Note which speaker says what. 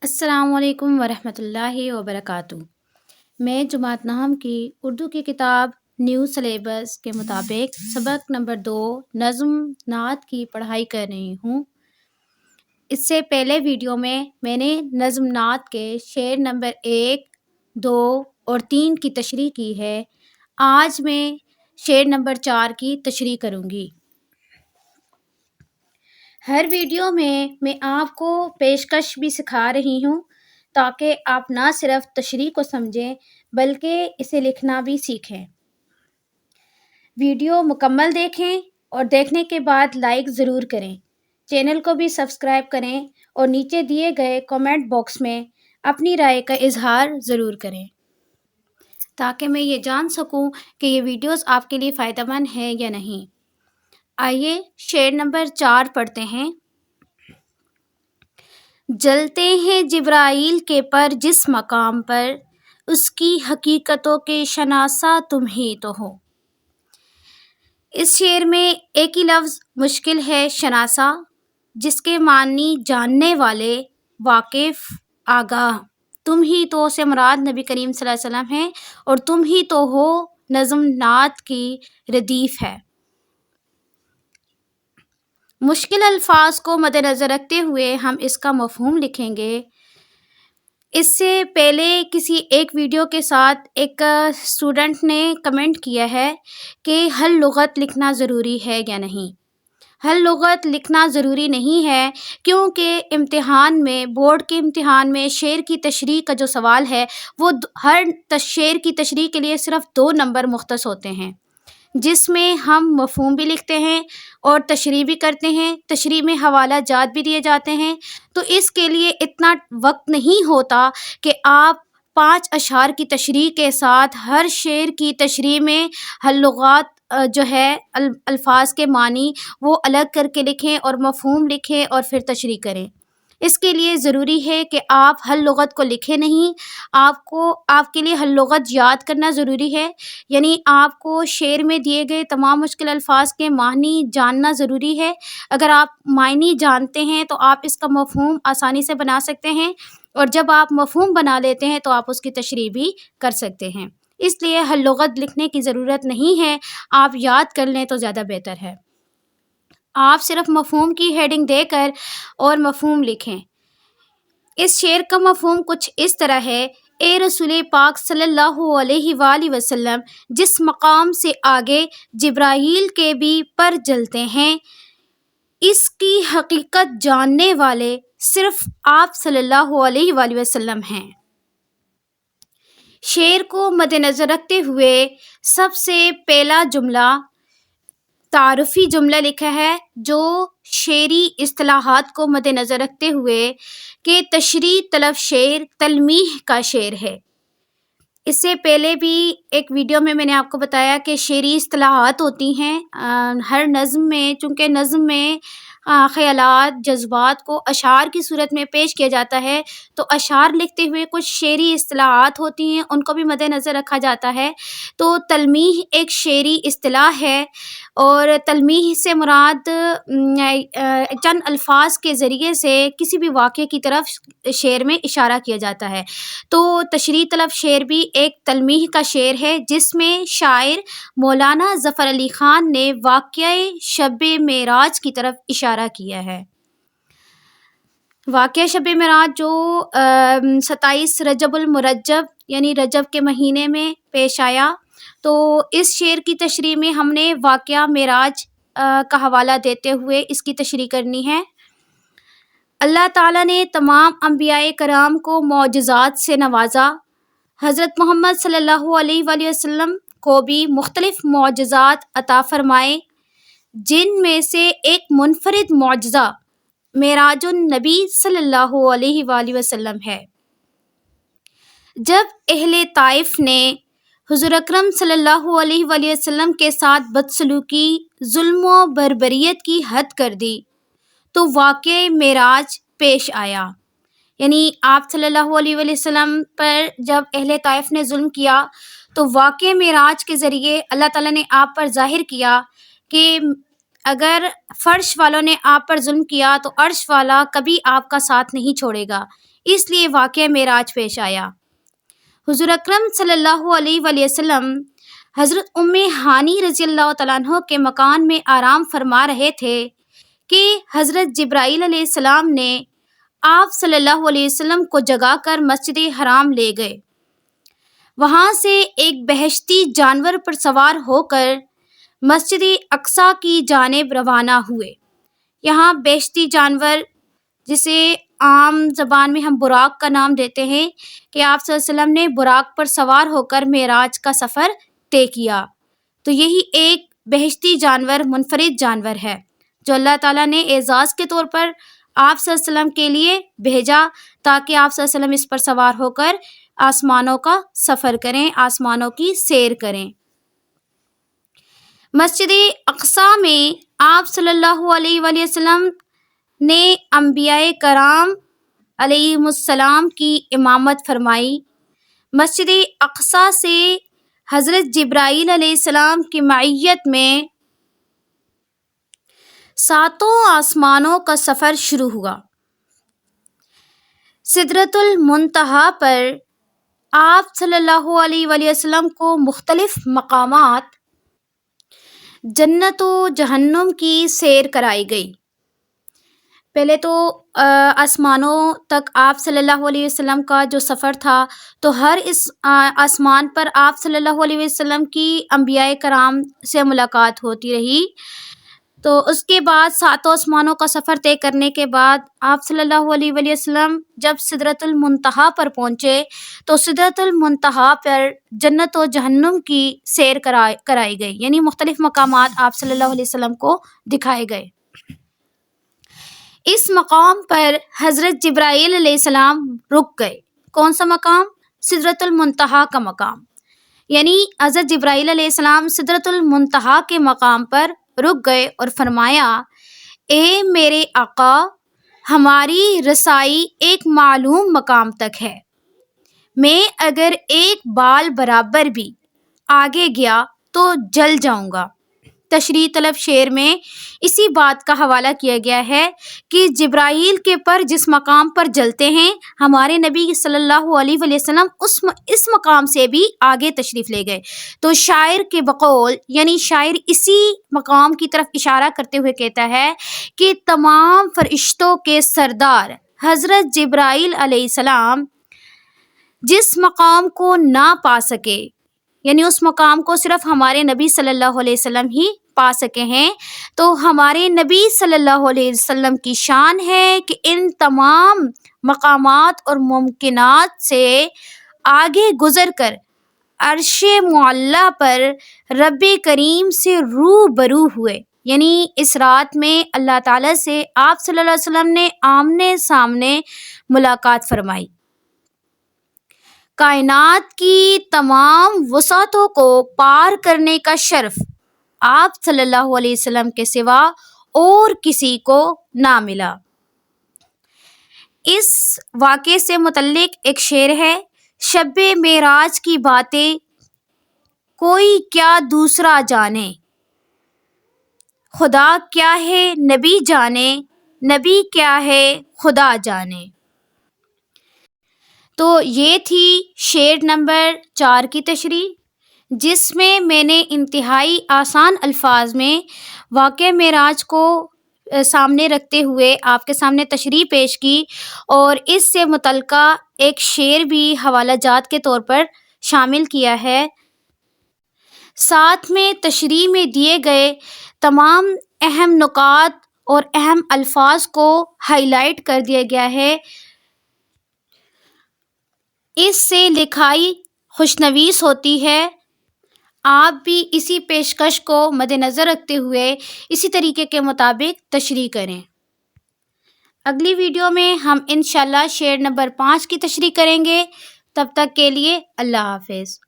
Speaker 1: السلام علیکم ورحمۃ اللہ وبرکاتہ۔ میں جماعت نحم کی اردو کی کتاب نیو سلیبس کے مطابق سبق نمبر 2 نظم نعت کی پڑھائی کر رہی ہوں۔ اس سے پہلے ویڈیو میں نے نظم نعت کے شعر نمبر 1، 2 اور 3 کی تشریح کی ہے۔ آج میں شعر نمبر 4 کی تشریح کروں گی۔ ہر ویڈیو میں آپ کو پیشکش بھی سکھا رہی ہوں تاکہ آپ نہ صرف تشریح کو سمجھیں بلکہ اسے لکھنا بھی سیکھیں۔ ویڈیو مکمل دیکھیں اور دیکھنے کے بعد لائک ضرور کریں۔ چینل کو بھی سبسکرائب کریں اور نیچے دیے گئے کمنٹ باکس میں اپنی رائے کا اظہار ضرور کریں تاکہ میں یہ جان سکوں کہ یہ ویڈیوز آپ کے لیے فائدہ مند ہے یا نہیں۔ آئیے شعر نمبر 4 پڑھتے ہیں۔ جلتے ہیں جبرائیل کے پر جس مقام پر، اس کی حقیقتوں کے شناسا تم ہی تو ہو۔ اس شعر میں ایک ہی لفظ مشکل ہے، شناسا، جس کے معنی جاننے والے، واقف، آگاہ۔ تم ہی تو سے مراد نبی کریم صلی اللہ علیہ وسلم ہیں اور تم ہی تو ہو نظم نعت کی ردیف ہے۔ مشکل الفاظ کو مد نظر رکھتے ہوئے ہم اس کا مفہوم لکھیں گے۔ اس سے پہلے کسی ایک ویڈیو کے ساتھ ایک اسٹوڈنٹ نے کمنٹ کیا ہے کہ ہر لغت لکھنا ضروری ہے یا نہیں۔ ہر لغت لکھنا ضروری نہیں ہے کیونکہ امتحان میں، بورڈ کے امتحان میں شعر کی تشریح کا جو سوال ہے وہ ہر شعر کی تشریح کے لیے صرف 2 نمبر مختص ہوتے ہیں، جس میں ہم مفہوم بھی لکھتے ہیں اور تشریح بھی کرتے ہیں، تشریح میں حوالہ جات بھی دیے جاتے ہیں۔ تو اس کے لیے اتنا وقت نہیں ہوتا کہ آپ 5 اشعار کی تشریح کے ساتھ ہر شعر کی تشریح میں ہر لغات جو ہے الفاظ کے معنی وہ الگ کر کے لکھیں اور مفہوم لکھیں اور پھر تشریح کریں۔ اس کے لیے ضروری ہے کہ آپ ہر لغت کو لکھیں نہیں، آپ کے لیے ہر لغت یاد کرنا ضروری ہے، یعنی آپ کو شعر میں دیے گئے تمام مشکل الفاظ کے معنی جاننا ضروری ہے۔ اگر آپ معنی جانتے ہیں تو آپ اس کا مفہوم آسانی سے بنا سکتے ہیں، اور جب آپ مفہوم بنا لیتے ہیں تو آپ اس کی تشریح بھی کر سکتے ہیں۔ اس لیے ہر لغت لکھنے کی ضرورت نہیں ہے، آپ یاد کر لیں تو زیادہ بہتر ہے۔ آپ صرف مفہوم کی ہیڈنگ دے کر اور مفہوم لکھیں۔ اس شعر کا مفہوم کچھ اس طرح ہے: اے رسول پاک صلی اللہ علیہ وآلہ وسلم، جس مقام سے آگے جبرائیل کے بھی پر جلتے ہیں، اس کی حقیقت جاننے والے صرف آپ صلی اللہ علیہ وآلہ وسلم ہیں۔ شعر کو مد نظر رکھتے ہوئے سب سے پہلا جملہ تعارفی جملہ لکھا ہے جو شعری اصطلاحات کو مد نظر رکھتے ہوئے کہ تشریح طلب شعر تلمیح کا شعر ہے۔ اس سے پہلے بھی ایک ویڈیو میں نے آپ کو بتایا کہ شعری اصطلاحات ہوتی ہیں ہر نظم میں، چونکہ نظم میں خیالات، جذبات کو اشعار کی صورت میں پیش کیا جاتا ہے، تو اشعار لکھتے ہوئے کچھ شعری اصطلاحات ہوتی ہیں، ان کو بھی مد نظر رکھا جاتا ہے۔ تو تلمیح ایک شعری اصطلاح ہے، اور تلمیح سے مراد چند الفاظ کے ذریعے سے کسی بھی واقعے کی طرف شعر میں اشارہ کیا جاتا ہے۔ تو تشریح طلب شعر بھی ایک تلمیح کا شعر ہے جس میں شاعر مولانا ظفر علی خان نے واقعہ شب معراج کی طرف اشارہ کیا ہے۔ واقعہ شب معراج جو 27 رجب المرجب یعنی رجب کے مہینے میں پیش آیا، تو اس شعر کی تشریح میں ہم نے واقعہ معراج کا حوالہ دیتے ہوئے اس کی تشریح کرنی ہے۔ اللہ تعالیٰ نے تمام انبیاء کرام کو معجزات سے نوازا۔ حضرت محمد صلی اللہ علیہ وآلہ وسلم کو بھی مختلف معجزات عطا فرمائے، جن میں سے ایک منفرد معجزہ معراج النبی صلی اللہ علیہ وآلہ وسلم ہے۔ جب اہل طائف نے حضور اکرم صلی اللہ علیہ وآلہ وسلم کے ساتھ بدسلوکی، ظلم و بربریت کی حد کر دی تو واقعہ معراج پیش آیا، یعنی آپ صلی اللہ علیہ وآلہ وسلم پر جب اہل طائف نے ظلم کیا تو واقعہ معراج کے ذریعے اللہ تعالیٰ نے آپ پر ظاہر کیا کہ اگر فرش والوں نے آپ پر ظلم کیا تو عرش والا کبھی آپ کا ساتھ نہیں چھوڑے گا، اس لیے واقعہ معراج پیش آیا۔ حضور اکرم صلی اللہ علیہ وآلہ وسلم حضرت ام ہانی رضی اللہ تعالیٰ عنہ کے مکان میں آرام فرما رہے تھے کہ حضرت جبرائیل علیہ السلام نے آپ صلی اللہ علیہ وسلم کو جگا کر مسجد حرام لے گئے۔ وہاں سے ایک بہشتی جانور پر سوار ہو کر مسجد اقصیٰ کی جانب روانہ ہوئے۔ یہاں بہشتی جانور، جسے عام زبان میں ہم براق کا نام دیتے ہیں، کہ آپ صلی اللہ علیہ وسلم نے براق پر سوار ہو کر معراج کا سفر طے کیا، تو یہی ایک بہشتی جانور منفرد جانور ہے جو اللہ تعالیٰ نے اعزاز کے طور پر آپ صلی اللہ علیہ وسلم کے لیے بھیجا، تاکہ آپ صلی اللہ علیہ وسلم اس پر سوار ہو کر آسمانوں کا سفر کریں، آسمانوں کی سیر کریں۔ مسجد اقصیٰ میں آپ صلی اللہ علیہ وآلہ وسلم نے انبیاء کرام علیہم السلام کی امامت فرمائی۔ مسجد اقصیٰ سے حضرت جبرائیل علیہ السلام کی معیت میں 7 آسمانوں کا سفر شروع ہوا۔ سدرۃ المنتہا پر آپ صلی اللہ علیہ وآلہ وسلم کو مختلف مقامات جنت و جہنم کی سیر کرائی گئی۔ پہلے تو آسمانوں تک آپ صلی اللہ علیہ وسلم کا جو سفر تھا، تو ہر اس آسمان پر آپ صلی اللہ علیہ وسلم کی انبیاء کرام سے ملاقات ہوتی رہی۔ تو اس کے بعد 7 آسمانوں کا سفر طے کرنے کے بعد آپ صلی اللہ علیہ وآلہ وسلم جب سدرۃ المنتہا پر پہنچے تو سدرۃ المنتہا پر جنت و جہنم کی سیر کرائی گئی، یعنی مختلف مقامات آپ صلی اللہ علیہ وسلم کو دکھائے گئے۔ اس مقام پر حضرت جبرائیل علیہ السلام رک گئے۔ کون سا مقام؟ سدرۃ المنتہا کا مقام، یعنی حضرت جبرائیل علیہ السلام سدرۃ المنتہا کے مقام پر رک گئے اور فرمایا، اے میرے آقا، ہماری رسائی ایک معلوم مقام تک ہے، میں اگر ایک بال برابر بھی آگے گیا تو جل جاؤں گا۔ تشریح طلب شعر میں اسی بات کا حوالہ کیا گیا ہے کہ جبرائیل کے پر جس مقام پر جلتے ہیں، ہمارے نبی صلی اللہ علیہ وآلہ وسلم اس مقام سے بھی آگے تشریف لے گئے۔ تو شاعر کے بقول، یعنی شاعر اسی مقام کی طرف اشارہ کرتے ہوئے کہتا ہے کہ تمام فرشتوں کے سردار حضرت جبرائیل علیہ السلام جس مقام کو نہ پا سکے، یعنی اس مقام کو صرف ہمارے نبی صلی اللہ علیہ وسلم ہی پا سکے ہیں، تو ہمارے نبی صلی اللہ علیہ وسلم کی شان ہے کہ ان تمام مقامات اور ممکنات سے آگے گزر کر عرش معلیٰ پر رب کریم سے روبرو ہوئے، یعنی اس رات میں اللہ تعالیٰ سے آپ صلی اللہ علیہ وسلم نے آمنے سامنے ملاقات فرمائی۔ کائنات کی تمام وسعتوں کو پار کرنے کا شرف آپ صلی اللہ علیہ وسلم کے سوا اور کسی کو نہ ملا۔ اس واقعے سے متعلق ایک شعر ہے، شب معراج کی باتیں کوئی کیا دوسرا جانے، خدا کیا ہے نبی جانے، نبی کیا ہے خدا جانے۔ تو یہ تھی شعر نمبر 4 کی تشریح، جس میں میں نے انتہائی آسان الفاظ میں واقعہ معراج کو سامنے رکھتے ہوئے آپ کے سامنے تشریح پیش کی، اور اس سے متعلقہ ایک شعر بھی حوالہ جات کے طور پر شامل کیا ہے۔ ساتھ میں تشریح میں دیے گئے تمام اہم نکات اور اہم الفاظ کو ہائی لائٹ کر دیا گیا ہے۔ اس سے لکھائی خوشنویس ہوتی ہے۔ آپ بھی اسی پیشکش کو مد نظر رکھتے ہوئے اسی طریقے کے مطابق تشریح کریں۔ اگلی ویڈیو میں ہم انشاءاللہ شعر نمبر 5 کی تشریح کریں گے۔ تب تک کے لیے اللہ حافظ۔